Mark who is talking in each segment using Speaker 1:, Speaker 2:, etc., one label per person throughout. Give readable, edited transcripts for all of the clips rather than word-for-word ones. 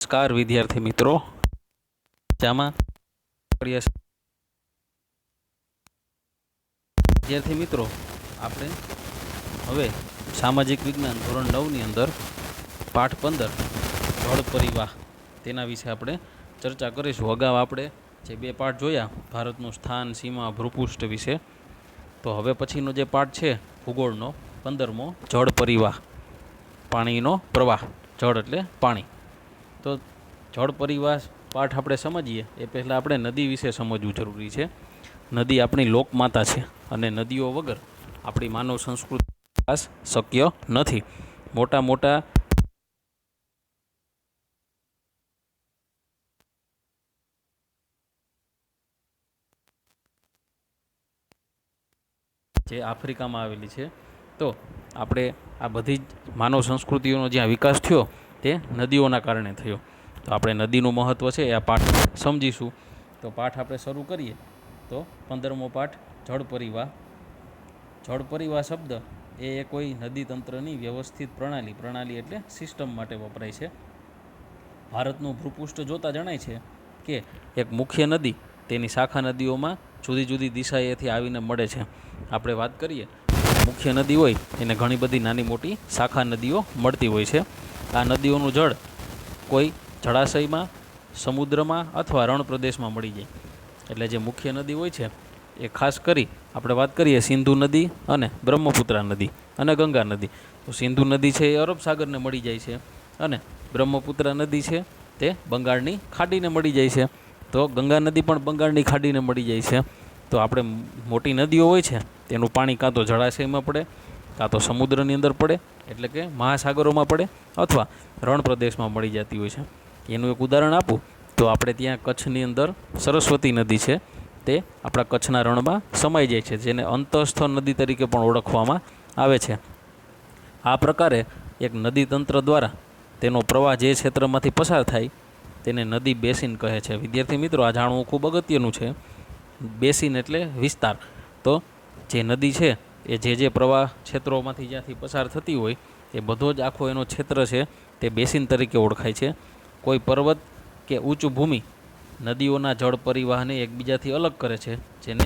Speaker 1: નમસ્કાર વિદ્યાર્થી મિત્રો, જામાં વિદ્યાર્થી મિત્રો આપણે હવે સામાજિક વિજ્ઞાન ધોરણ 9 ની અંદર પાઠ 15 જળ પરિવાહ તેના વિશે આપણે ચર્ચા કરીશું. અગાઉ આપણે જે બે પાઠ જોયા, ભારતનું સ્થાન, સીમા, ભૂપૃષ્ઠ વિશે, તો હવે પછીનો જે પાઠ છે ભૂગોળનો 15મો જળ પરિવાહ, પાણીનો પ્રવાહ. જળ એટલે પાણી. તો જળ પરિવાહ પાઠ આપણે સમજીએ એ પહેલાં આપણે નદી વિશે સમજવું જરૂરી છે. નદી આપણી લોકમાતા છે અને નદીઓ વગર આપણી માનવ સંસ્કૃતિ વિકાસ શક્ય નથી. મોટા મોટા જે આફ્રિકામાં આવેલી છે, તો આપણે આ બધી જ માનવ સંસ્કૃતિઓનો જ્યાં વિકાસ થયો તે નદીઓના કારણે થયો. તો આપણે નદીનું મહત્ત્વ છે એ આ પાઠ સમજીશું. તો પાઠ આપણે શરૂ કરીએ તો 15મો પાઠ જળ પરિવાહ. જળ પરિવાહ શબ્દ એ કોઈ નદી તંત્રની વ્યવસ્થિત પ્રણાલી એટલે સિસ્ટમ માટે વપરાય છે. ભારતનું ભૂપૃષ્ઠ જોતા જણાય છે કે એક મુખ્ય નદી તેની શાખા નદીઓમાં જુદી જુદી દિશાએથી આવીને મળે છે. આપણે વાત કરીએ, મુખ્ય નદી હોય એને ઘણી બધી નાની મોટી શાખા નદીઓ મળતી હોય છે. આ નદીઓનું જળ કોઈ જળાશયમાં, સમુદ્રમાં અથવા રણ પ્રદેશમાં મળી જાય. એટલે જે મુખ્ય નદી હોય છે એ ખાસ કરી આપણે વાત કરીએ સિંધુ નદી અને બ્રહ્મપુત્રા નદી અને ગંગા નદી. તો સિંધુ નદી છે એ અરબ સાગરને મળી જાય છે અને બ્રહ્મપુત્રા નદી છે તે બંગાળની ખાડીને મળી જાય છે. તો ગંગા નદી પણ બંગાળની ખાડીને મળી જાય છે. તો આપણે મોટી નદીઓ હોય છે તેનું પાણી કાં તો જળાશયમાં પડે, કાં તો સમુદ્રની અંદર પડે એટલે કે મહાસાગરોમાં પડે, અથવા રણ પ્રદેશમાં મળી જતી હોય છે. એનું એક ઉદાહરણ આપું તો આપણે ત્યાં કચ્છની અંદર સરસ્વતી નદી છે, તે આપણા કચ્છના રણમાં સમાઈ જાય છે, જેને અંતસ્થ નદી તરીકે પણ ઓળખવામાં આવે છે. આ પ્રકારે એક નદી તંત્ર દ્વારા તેનો પ્રવાહ જે ક્ષેત્રમાંથી પસાર થાય તેને નદી બેસિન કહે છે. વિદ્યાર્થી મિત્રો, આ જાણવું ખૂબ અગત્યનું છે. બેસિન એટલે વિસ્તાર. તો જે નદી છે એ જે પ્રવાહ ક્ષેત્રોમાંથી જ્યાંથી પસાર થતી હોય એ બધો જ આખો એનો ક્ષેત્ર છે તે બેસિન તરીકે ઓળખાય છે. કોઈ પર્વત કે ઊંચું ભૂમિ નદીઓના જળ પરિવાહને એકબીજાથી અલગ કરે છે, જેને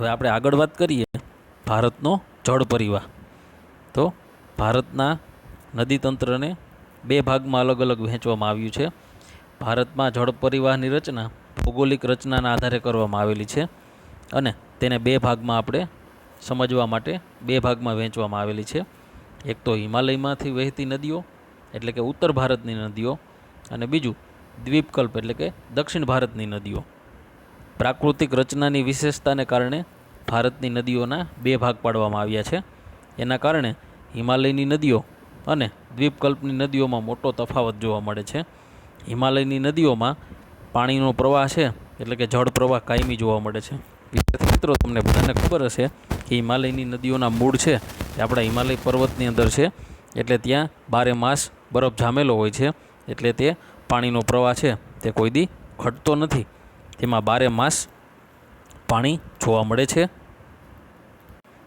Speaker 1: હવે આપણે આગળ વાત કરીએ ભારતનો જળ પરિવાહ. તો ભારતના નદીતંત્રને બે ભાગમાં અલગ અલગ વહેંચવામાં આવ્યું છે. ભારતમાં જળ પરિવાહની રચના ભૌગોલિક રચનાના આધારે કરવામાં આવેલી છે અને તેને બે ભાગમાં આપણે સમજવા માટે બે ભાગમાં વહેંચવામાં આવેલી છે. એક તો હિમાલયમાંથી વહેતી નદીઓ એટલે કે ઉત્તર ભારતની નદીઓ, અને બીજું દ્વીપકલ્પ એટલે કે દક્ષિણ ભારતની નદીઓ. પ્રાકૃતિક રચનાની વિશેષતાને કારણે ભારતની નદીઓના બે ભાગ પાડવામાં આવ્યા છે. એના કારણે હિમાલયની નદીઓ અને દ્વીપકલ્પની નદીઓમાં મોટો તફાવત જોવા મળે છે. હિમાલયની નદીઓમાં પાણીનો પ્રવાહ છે, એટલે કે જળ પ્રવાહ કાયમી જોવા મળે છે. વિદ્યાર્થી મિત્રો, તમને બધાને ખબર હશે કે હિમાલયની નદીઓના મૂળ છે એ આપણા હિમાલય પર્વતની અંદર છે, એટલે ત્યાં 12 માસ બરફ જામેલો હોય છે, એટલે તે પાણીનો પ્રવાહ છે તે કોઈ દી ઘટતો નથી. તેમાં 12 માસ પાણી જોવા મળે છે.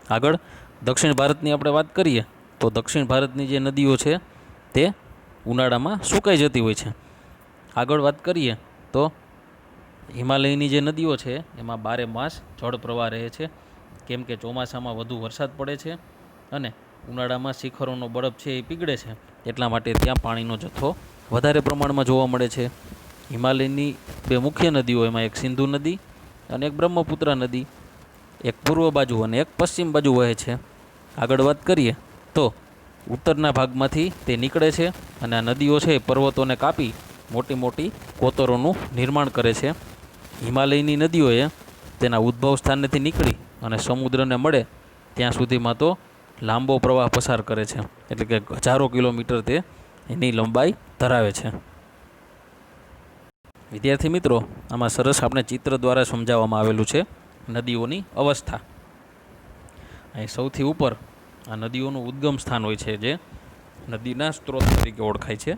Speaker 1: આગળ દક્ષિણ ભારતની આપણે વાત કરીએ તો દક્ષિણ ભારતની જે નદીઓ છે તે ઉનાળામાં સુકાઈ જતી હોય છે. આગળ વાત કરીએ તો હિમાલયની જે નદીઓ છે એમાં 12 માસ જળ પ્રવાહ રહે છે, કેમ કે ચોમાસામાં વધુ વરસાદ પડે છે અને ઉનાળામાં શિખરોનો બરફ છે એ પીગળે છે, એટલા માટે ત્યાં પાણીનો જથ્થો વધારે પ્રમાણમાં જોવા મળે છે. હિમાલયની બે મુખ્ય નદીઓ, એમાં એક સિંધુ નદી અને એક બ્રહ્મપુત્રા નદી, એક પૂર્વ બાજુ અને એક પશ્ચિમ બાજુ વહે છે. આગળ વાત કરીએ તો ઉત્તરના ભાગમાંથી તે નીકળે છે અને આ નદીઓ છે એ પર્વતોને કાપી મોટી મોટી કોતરોનું નિર્માણ કરે છે. હિમાલયની નદીઓએ તેના ઉદ્ભવ સ્થાનેથી નીકળી અને સમુદ્રને મળે ત્યાં સુધીમાં તો લાંબો પ્રવાહ પસાર કરે છે, એટલે કે હજારો કિલોમીટર તે એની લંબાઈ ધરાવે છે. વિદ્યાર્થી મિત્રો, આમાં સરસ આપણે ચિત્ર દ્વારા સમજાવવામાં આવેલું છે નદીઓની અવસ્થા. અહીં સૌથી ઉપર આ નદીઓનું ઉદ્ગમ સ્થાન હોય છે, જે નદીના સ્ત્રોત તરીકે ઓળખાય છે.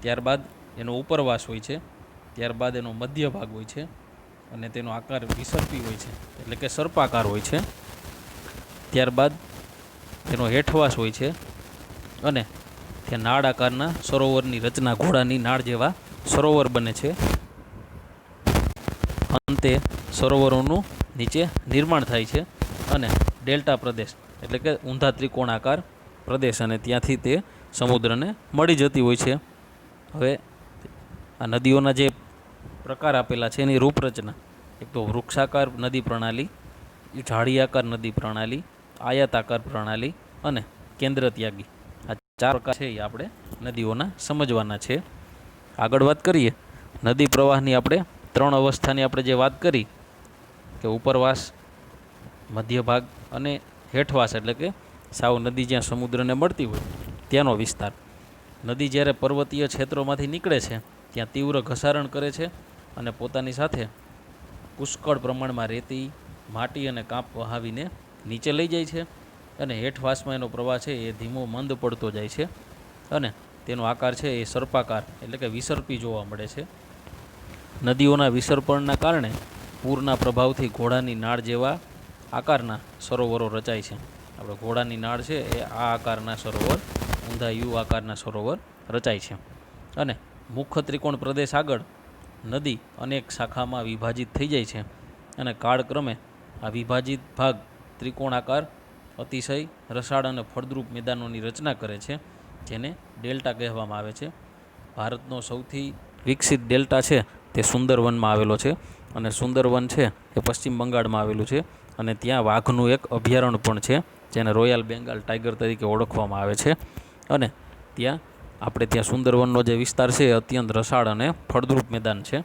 Speaker 1: ત્યારબાદ એનો ઉપરવાસ હોય છે, ત્યારબાદ એનો મધ્ય ભાગ હોય છે અને તેનો આકાર વિસર્પી હોય છે, એટલે કે સર્પાકાર હોય છે. ત્યારબાદ તેનો હેઠવાસ હોય છે અને તે નાળ આકારના સરોવરની રચના, ઘોડાની નાળ જેવા સરોવર બને છે. અંતે સરોવરોનું નીચે નિર્માણ થાય છે અને ડેલ્ટા પ્રદેશ, એટલે કે ઊંધા ત્રિકોણાકાર પ્રદેશ, અને ત્યાંથી તે સમુદ્રને મળી જતી હોય છે. હવે આ નદીઓના જે પ્રકાર આપેલા છે એની રૂપરચના, એક તો વૃક્ષાકાર નદી પ્રણાલી, ઝાડિયાકાર નદી પ્રણાલી, આયતાકાર પ્રણાલી અને કેન્દ્ર ત્યાગી, આ 4 પ્રકાર છે એ આપણે નદીઓના સમજવાના છે. આગળ વાત કરીએ નદી પ્રવાહની, આપણે 3 અવસ્થાની આપણે જે વાત કરી કે ઉપરવાસ, મધ્ય ભાગ અને હેઠવાસ, એટલે કે સાવ નદી જ્યાં સમુદ્રને મળતી હોય ત્યાંનો વિસ્તાર. નદી જ્યારે પર્વતીય ક્ષેત્રોમાંથી નીકળે છે ત્યાં તીવ્ર ઘસારણ કરે છે અને પોતાની સાથે પુષ્કળ પ્રમાણમાં રેતી, માટી અને કાંપ વહાવીને નીચે લઈ જાય છે, અને હેઠવાસમાં એનો પ્રવાહ છે એ ધીમો મંદ પડતો જાય છે અને તેનો આકાર છે એ સર્પાકાર, એટલે કે વિસર્પી જોવા મળે છે. નદીઓના વિસર્પણના કારણે પૂરના પ્રભાવથી ઘોડાની નાળ જેવા આકારના સરોવરો રચાય છે. આપણે ઘોડાની નાળ છે એ આ આકારના સરોવર, ઊંધા યુ આકારના સરોવર રચાય છે. અને મુખ્ય ત્રિકોણ પ્રદેશ આગળ નદી અનેક શાખામાં વિભાજિત થઈ જાય છે અને કાળક્રમે આ વિભાજિત ભાગ ત્રિકોણાકાર, અતિશય રસાળ અને ફળદ્રુપ મેદાનોની રચના કરે છે, જેને ડેલ્ટા કહેવામાં આવે છે. ભારતનો સૌથી વિકસિત ડેલ્ટા છે તે સુંદરવનમાં આવેલો છે, અને સુંદરવન છે એ પશ્ચિમ બંગાળમાં આવેલું છે, અને ત્યાં વાઘનું એક અભયારણ્ય પણ છે, જેને રોયલ બેંગાલ ટાઈગર તરીકે ઓળખવામાં આવે છે. અને ત્યાં સુંદરવનનો જે વિસ્તાર છે એ અત્યંત રસાળ અને ફળદ્રુપ મેદાન છે,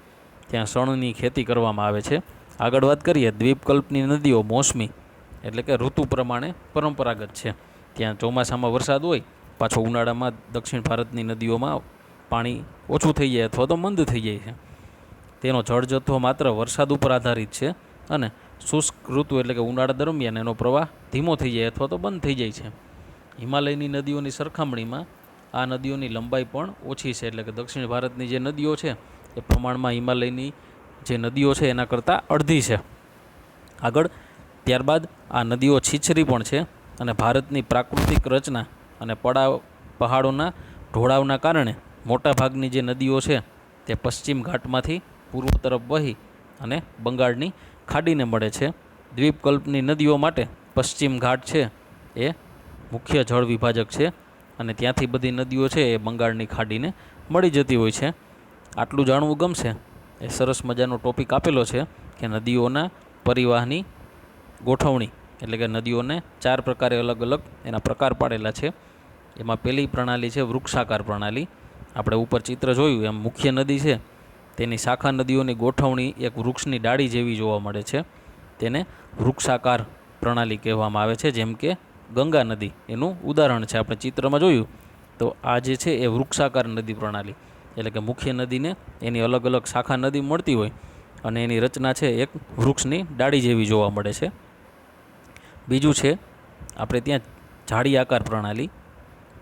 Speaker 1: ત્યાં શણની ખેતી કરવામાં આવે છે. આગળ વાત કરીએ દ્વીપકલ્પની નદીઓ મોસમી, એટલે કે ઋતુ પ્રમાણે પરંપરાગત છે. ત્યાં ચોમાસામાં વરસાદ હોય, પાછો ઉનાળામાં દક્ષિણ ભારતની નદીઓમાં પાણી ઓછું થઈ જાય અથવા તો મંદ થઈ જાય છે. તેનો જળ જથ્થો માત્ર વરસાદ ઉપર આધારિત છે અને શુષ્ક ઋતુ, એટલે કે ઉનાળા દરમિયાન એનો પ્રવાહ ધીમો થઈ જાય અથવા તો બંધ થઈ જાય છે. હિમાલયની નદીઓની સરખામણીમાં આ નદીઓની લંબાઈ પણ ઓછી છે, એટલે કે દક્ષિણ ભારતની જે નદીઓ છે એ પ્રમાણમાં હિમાલયની જે નદીઓ છે એના કરતાં અડધી છે. ત્યારબાદ આ નદીઓ છીછરી પણ છે, અને ભારતની પ્રાકૃતિક રચના અને પહાડોના ઢોળાવના કારણે મોટાભાગની જે નદીઓ છે તે પશ્ચિમ ઘાટમાંથી પૂર્વ તરફ વહી અને બંગાળની ખાડીને મળે છે. દ્વીપકલ્પની નદીઓ માટે પશ્ચિમ ઘાટ છે એ મુખ્ય જળ વિભાજક છે, અને ત્યાંથી બધી નદીઓ છે એ બંગાળની ખાડીને મળી જતી હોય છે. આટલું જાણવું ગમશે. એ સરસ મજાનો ટોપિક આપેલો છે કે નદીઓના પરિવાહની ગોઠવણી, એટલે કે નદીઓને 4 પ્રકારે અલગ અલગ એના પ્રકાર પાડેલા છે. એમાં પહેલી પ્રણાલી છે વૃક્ષાકાર પ્રણાલી. આપણે ઉપર ચિત્ર જોયું એમ મુખ્ય નદી છે તેની શાખા નદીઓની ગોઠવણી એક વૃક્ષની ડાળી જેવી જોવા મળે છે. તેને વૃક્ષાકાર પ્રણાલી કહેવામાં આવે છે. જેમ કે ગંગા નદી એનું ઉદાહરણ છે. આપણે ચિત્રમાં જોયું તો આ જે છે એ વૃક્ષાકાર નદી પ્રણાલી, એટલે કે મુખ્ય નદીને એની અલગ અલગ શાખા નદી મળતી હોય અને એની રચના છે એક વૃક્ષની ડાળી જેવી જોવા મળે છે. બીજું છે આપણે ત્યાં ઝાડી આકાર પ્રણાલી.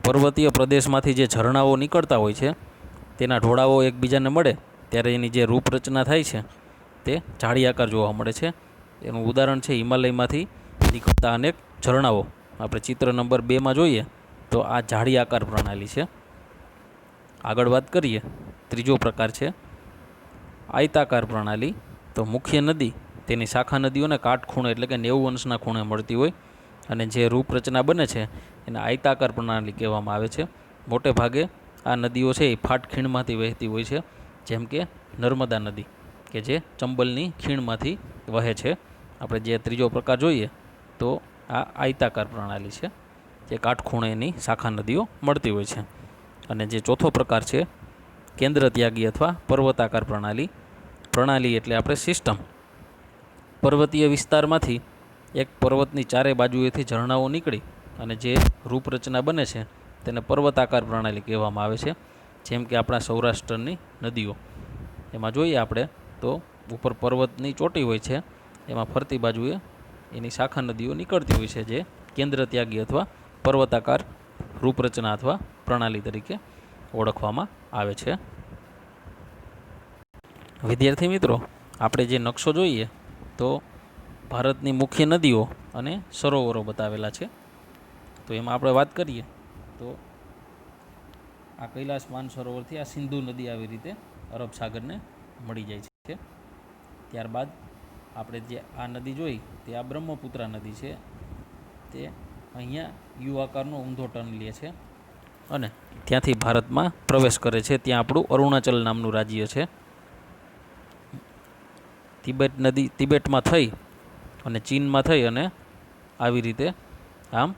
Speaker 1: પર્વતીય પ્રદેશમાંથી જે ઝરણાઓ નીકળતા હોય છે તેના ઢોળાવો એકબીજાને મળે ત્યારે એની જે રૂપરચના થાય છે તે ઝાડી આકાર જોવા મળે છે. એનું ઉદાહરણ છે હિમાલયમાંથી નીકળતા અનેક ઝરણાઓ. આપણે ચિત્ર નંબર 2માં જોઈએ તો આ ઝાડી આકાર પ્રણાલી છે. આગળ વાત કરીએ, ત્રીજો પ્રકાર છે આયતાકાર પ્રણાલી. તો મુખ્ય નદી તેની શાખા નદીઓને કાટખૂણે એટલે કે 90 અંશના ખૂણે મળતી હોય અને જે રૂપરચના બને છે એને આયતાકાર પ્રણાલી કહેવામાં આવે છે. મોટે ભાગે આ નદીઓ છે એ ફાટ ખીણમાંથી વહેતી હોય છે, જેમ કે નર્મદા નદી કે જે ચંબલની ખીણમાંથી વહે છે. આપણે જે ત્રીજો પ્રકાર જોઈએ તો આ આયતાકાર પ્રણાલી છે, જે કાટખૂણે એની શાખા નદીઓ મળતી હોય છે. અને જે ચોથો પ્રકાર છે કેન્દ્ર ત્યાગી અથવા પર્વતાકાર પ્રણાલી. પ્રણાલી એટલે આપણે સિસ્ટમ. પર્વતીય વિસ્તારમાંથી એક પર્વતની ચારે બાજુએથી ઝરણાઓ નીકળી અને જે રૂપરચના બને છે તેને પર્વતાકાર પ્રણાલી કહેવામાં આવે છે. જેમ કે આપણા સૌરાષ્ટ્રની નદીઓ એમાં જોઈએ આપણે તો ઉપર પર્વતની ચોટી હોય છે, એમાં ફરતી બાજુએ એની શાખા નદીઓ નીકળતી હોય છે, જે કેન્દ્ર ત્યાગી અથવા પર્વતાકાર રૂપરચના અથવા પ્રણાલી તરીકે ઓળખવામાં આવે છે. વિદ્યાર્થી મિત્રો, આપણે જે નકશો જોઈએ તો ભારતની મુખ્ય નદીઓ અને સરોવરો બતાવેલા છે. તો એમાં આપણે વાત કરીએ તો આ કૈલાસ માનસરોવરથી આ સિંધુ નદી આવી રીતે અરબ સાગરને મળી જાય છે. ત્યારબાદ આપણે જે આ નદી જોઈ તે આ બ્રહ્મપુત્રા નદી છે. તે અહીંયા યુ આકારનો ઊંધો ટર્ન લે છે અને ત્યાંથી ભારતમાં પ્રવેશ કરે છે. ત્યાં આપણું અરુણાચલ નામનું રાજ્ય છે. તિબેટ નદી તિબેટમાં થઈ અને ચીનમાં થઈ અને આવી રીતે આમ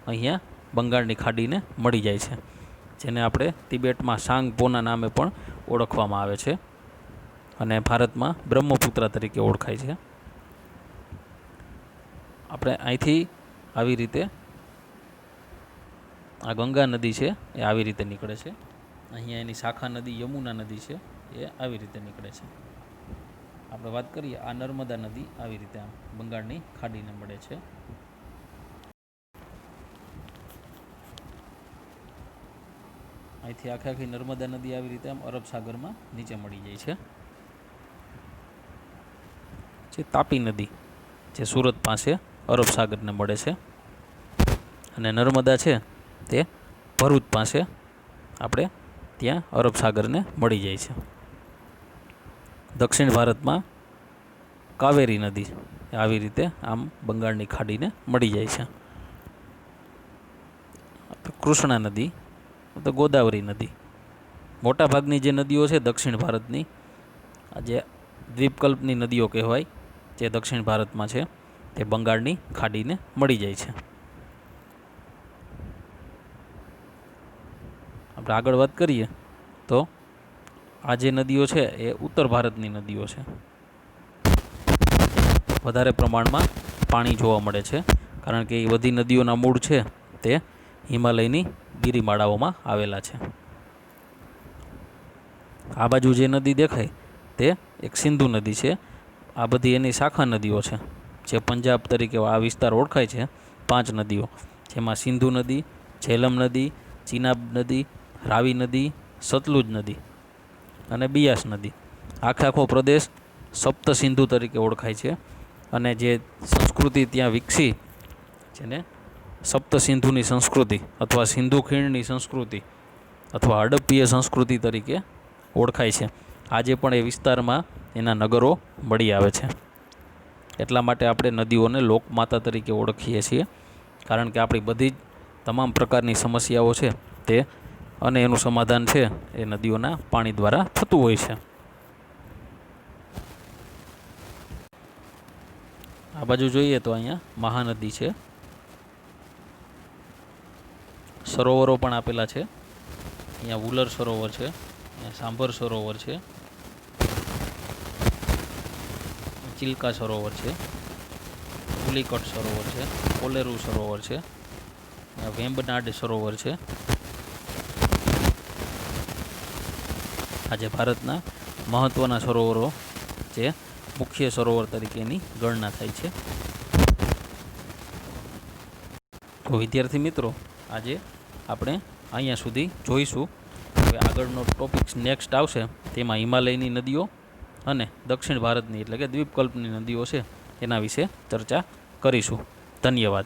Speaker 1: અહીંયા બંગાળની ખાડીને મળી જાય છે, જેને આપણે તિબેટમાં સાંગપોના નામે પણ ઓળખવામાં આવે છે અને ભારતમાં બ્રહ્મપુત્રા તરીકે ઓળખાય છે. આપણે અહીંથી આવી રીતે આ ગંગા નદી છે એ આવી રીતે નીકળે છે. અહીંયા એની શાખા નદી યમુના નદી છે એ આવી રીતે નીકળે છે. આપણે વાત કરીએ આ નર્મદા નદી આવી રીતે આમ બંગાળની ખાડીને મળે છે. અહીંથી આખી નર્મદા નદી આવી રીતે આમ અરબ સાગરમાં નીચે મળી જાય છે. જે તાપી નદી જે સુરત પાસે અરબ સાગરને મળે છે અને નર્મદા છે તે ભરૂચ પાસે આપણે ત્યાં અરબ સાગરને મળી જાય છે. દક્ષિણ ભારતમાં કાવેરી નદી આવી રીતે આમ બંગાળની ખાડીને મળી જાય છે. કૃષ્ણા નદી તો ગોદાવરી નદી. મોટાભાગની જે નદીઓ છે દક્ષિણ ભારતની જે દ્વીપકલ્પની નદીઓ કહેવાય જે દક્ષિણ ભારતમાં છે તે બંગાળની ખાડીને મળી જાય છે. આપણે આગળ વાત કરીએ તો આ જે નદીઓ છે એ ઉત્તર ભારતની નદીઓ છે. વધારે પ્રમાણમાં પાણી જોવા મળે છે કારણ કે એ બધી નદીઓના મૂળ છે તે હિમાલયની ગિરિમાળાઓમાં આવેલા છે. આ બાજુ જે નદી દેખાય તે એક સિંધુ નદી છે. આ બધી એની શાખા નદીઓ છે જે પંજાબ તરીકે આ વિસ્તાર ઓળખાય છે. 5 નદીઓ જેમાં સિંધુ નદી, ઝેલમ નદી, ચિનાબ નદી, રાવી નદી, સતલુજ નદી અને બિયાસ નદી. આખો પ્રદેશ સપ્ત સિંધુ તરીકે ઓળખાય છે અને જે સંસ્કૃતિ ત્યાં વિકસી જેને સપ્ત સિંધુની સંસ્કૃતિ અથવા સિંધુ ખીણની સંસ્કૃતિ અથવા હડપ્પીય સંસ્કૃતિ તરીકે ઓળખાય છે. આજે પણ એ વિસ્તારમાં એના નગરો મળી આવે છે. એટલા માટે આપણે નદીઓને લોકમાતા તરીકે ઓળખીએ છીએ, કારણ કે આપણી બધી જ તમામ પ્રકારની સમસ્યાઓ છે તે અને એનું સમાધાન છે એ નદીઓના પાણી દ્વારા થતું હોય છે. આ બાજુ જોઈએ તો અહીંયા મહાનદી છે. સરોવરો પણ આપેલા છે. અહીંયા વુલર સરોવર છે, અહીંયા સાંભર સરોવર છે, ચિલ્કા સરોવર છે પુલિકટ સરોવર છે, કોલેરુ સરોવર છે, વેમ્બનાડ સરોવર છે. આજે ભારતના મહત્ત્વના સરોવરો જે મુખ્ય સરોવર તરીકેની ગણના થાય છે. તો વિદ્યાર્થી મિત્રો, આજે આપણે અહીંયા સુધી જોઈશું. હવે આગળનો ટોપિક્સ નેક્સ્ટ આવશે, તેમાં હિમાલયની નદીઓ અને દક્ષિણ ભારતની એટલે કે દ્વીપકલ્પની નદીઓ છે એના વિશે ચર્ચા કરીશું. ધન્યવાદ.